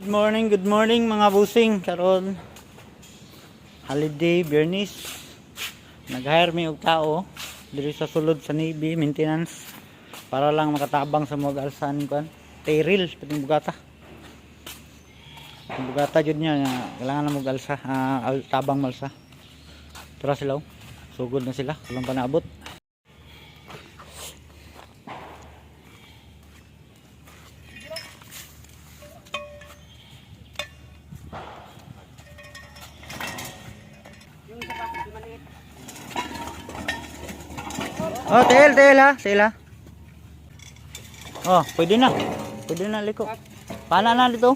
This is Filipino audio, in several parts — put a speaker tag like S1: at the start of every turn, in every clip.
S1: Good morning mga busing. Karon holiday, Bernis. Nag-hire mi og tao diri sa sulod sa Navy maintenance para lang makatabang sa mga alsan kan. Tairil pating bugata. Ang bugata jud niya kailangan na mag-alsa, tabang malsa. Tara sila. Sugod na sila, kulang pa naabot. Oh, tail ha, tail ha. Oh, pwede na. Pwede na liko. Pana na dito.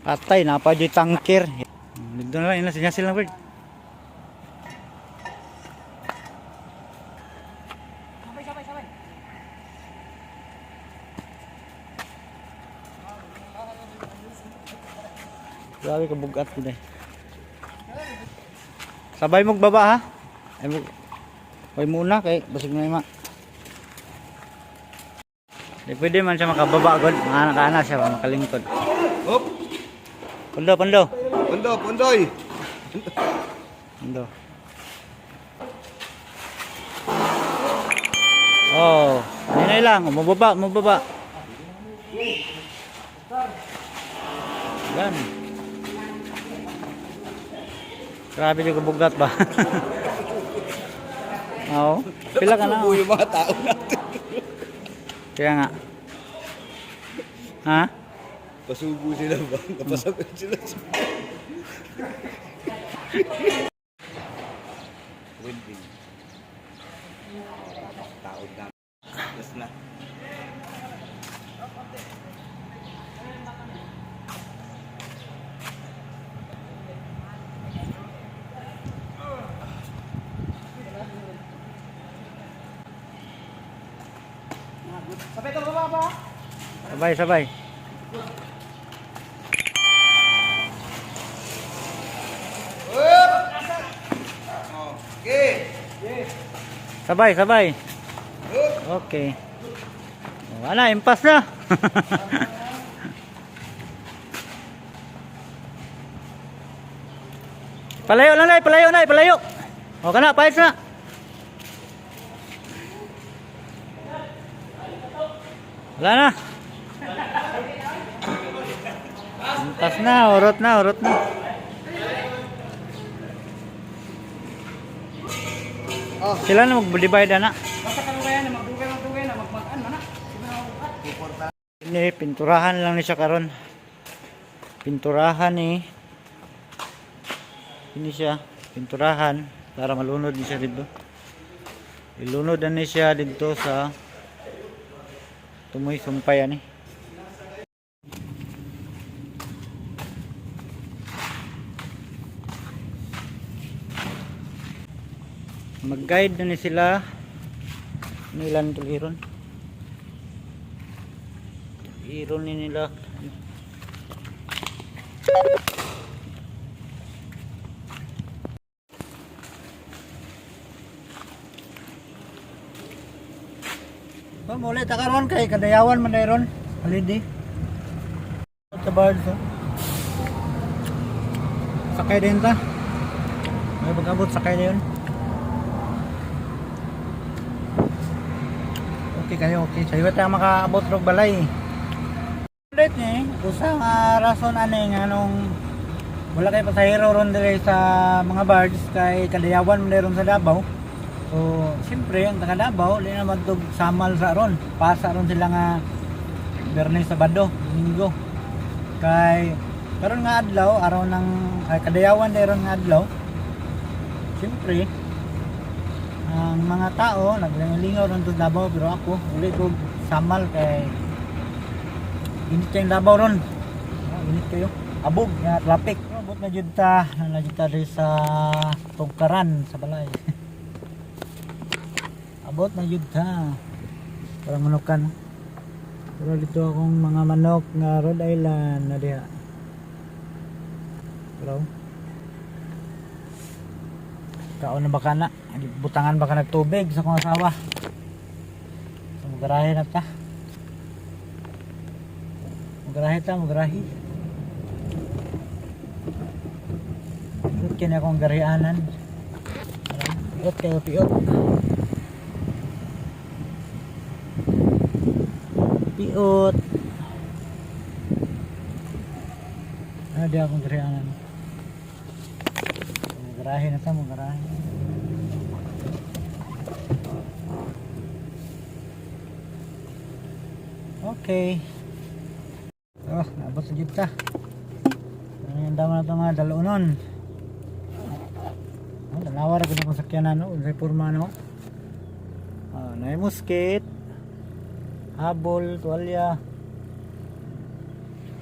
S1: Patay na pa di tangker. Dito na lang ina sila bird. Sabay. Grabe ka bugat din. Sabay mo baba ha. Ay muna kay basig na ima. Di pwede man siya makababa agad. Ana siya makalingkod.
S2: Hop.
S1: Pondo.
S2: Pondoy.
S1: Pondo. Oh, hinay lang, mababa. Yan. Grabe yung kabugat ba? Oo. Pila ka na.
S2: Pasubo yung mga tao natin.
S1: Kaya nga. Ha?
S2: Pasubo sila ba? Napasagot sila. Winding. Taon na. Yes na.
S1: Sabay. Sabay. Okay. Wala, impas na. Palayo. O kana, pahit na. Wala na. Impas na, urot na.
S2: Oh.
S1: Sila na mag-divide na.
S2: Basta kalugay na magdugay na magmakan na.
S1: Ini pinturahan lang ni siya karon. Pinturahan ni. Ini siya pinturahan para malunod ni siya dito. Ilunod na ni siya dito sa tumoy sumpay ani. Mag-guide na ni sila. Nilan tuliron. Iron ni nila. Muli takaron kay kadayawan man dayron. Halidi. Sa birds. Sakay din ta. May pag-abot sakay din. Okay. Sayo tayo makaabot rog balay. Ulit ni, usa nga rason ani nga nung wala kay pasahero ron diri sa mga birds kay kadayawan man ron sa Davao. So, siyempre ang taga Davao, di naman ito samal sa ron. Pasa ron sila nga Bernes, Sabado, Linggo. Kay karon nga adlaw, araw ng kadayawan dayron nga adlaw. Siyempre, ang mga tao naglingaw ron sa Davao pero ako uli ko samal kay init yung Davao ron. Init kayo. Abog nga traffic. Abot na jud ta diri sa Tugkaran sa balay. Abot na jud ta. Parang manukan. Pero dito akong mga manok nga Rhode Island na diha. Hello. Kaon na baka na. butangan baka nagtubig sa kong asawa. So, magarahe na ta. Magarahe. Piot kaya akong garianan. Piot. Piot. Di akong garianan. Magarahe na ta, magarahe. Okay. Oh, nabot sa jeep ta. Ano yung dama na ito nga dalunon. Oh, dalawa na ganun kong sakyanan, no? Unsay porma, no? Na yung musket. Habol, tuwalya.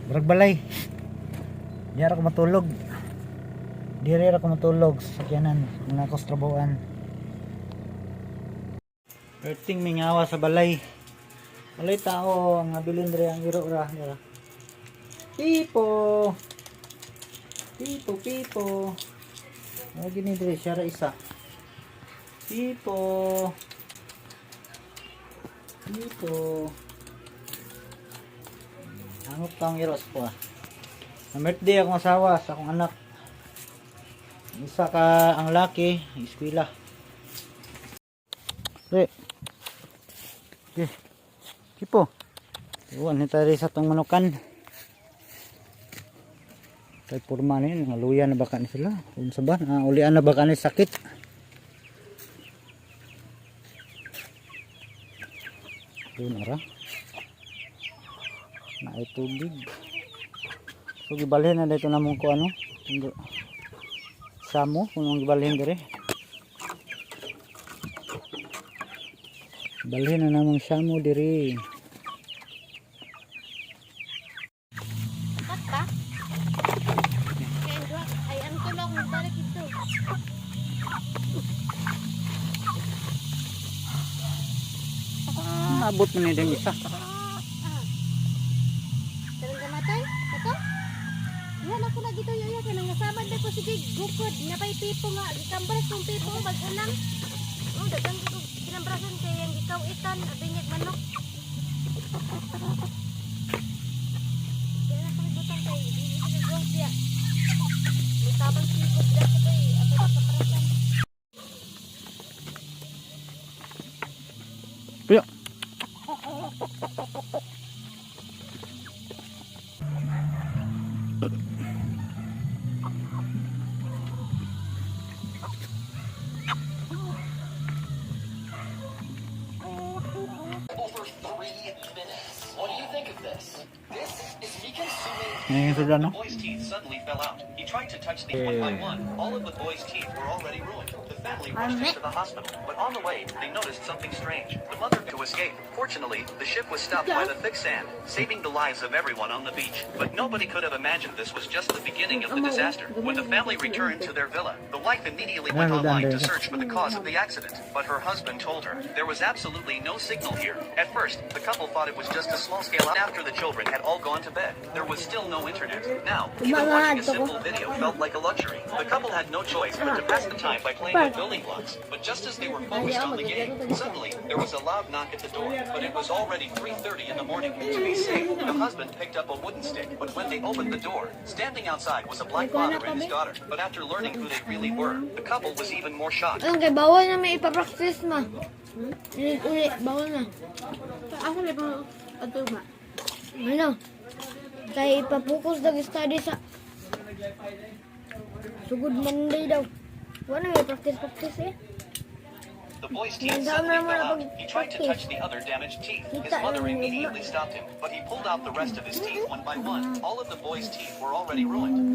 S1: Baragbalay. Di ako matulog. Di rin ako matulog sa sakyanan. Mga kostrabuan. Perting may ngawa sa balay. Balay tao, ang abilin rin ang iro ra. Pipo. Lagi ni Dre, siya ra isa. Pipo. Hangop ka ang iros po ah. Na-birthday akong asawa sa akong anak. Isa ka ang laki, eskwela. Dre. Okay. Pipo. Iwan ni tayo sa itong manukan. Kay purma na yun, luya na baka ni sila. Kung sa ba, ulian na baka ni sakit. Doon ara. Na ay tubig. So gibalhin na dito namong ko ano. Samo, kung ang gibalhin dire. Balhin na namong samo dire. Abot mo na din isa.
S3: Tarang gamatay? Ito? Yan ako na dito yun. Kaya nangasaman na ko sige gukod. Napay pipo nga. Gikambras kong pipo. Bagulang. Dagang ko kinambrasan kaya yung ikaw itan. Abinyag manok. Kaya na kami butang kayo. Hindi ko nagawang siya. May tabang pipo. Dito ko eh. Ako na kaparasan.
S1: Piyo. Ngayon sudah no?
S4: The boy's teeth suddenly fell out. He tried to touch them one by one. All of the boy's teeth were already ruined. The family rushed him to the hospital, but on the way, they noticed something strange. The mother to escape. Fortunately, the ship was stopped by the thick sand, saving the lives of everyone on the beach. But nobody could have imagined this was just the beginning of the disaster. When the family returned to their villa, the wife immediately went online to search for the cause of the accident. But her husband told her there was absolutely no signal here. At first, the couple thought it was just a small scale. After the children had all gone to bed, there was still no internet. Now, even watching a simple video felt like a luxury. The couple had no choice but to pass the time by playing with building blocks. But just as they were focused on the game, suddenly there was a loud knock at the door. But it was already 3:30 in the morning. To be safe, the husband picked up a wooden stick. But when they opened the door, standing outside was a black father and his daughter. But after learning who they really were, the couple was even more shocked.
S3: Ang kay bawal na may ipapractice ma. Ulit, bawal na. Ako na pa ato ba? Ano? Kay ipapokus dag study sa sugod Monday daw. Wala may practice eh.
S4: The boy's teeth suddenly fell out. He tried to touch the other damaged teeth. His mother immediately stopped him, but he pulled out the rest of his teeth one by one. All of the boy's teeth were already ruined.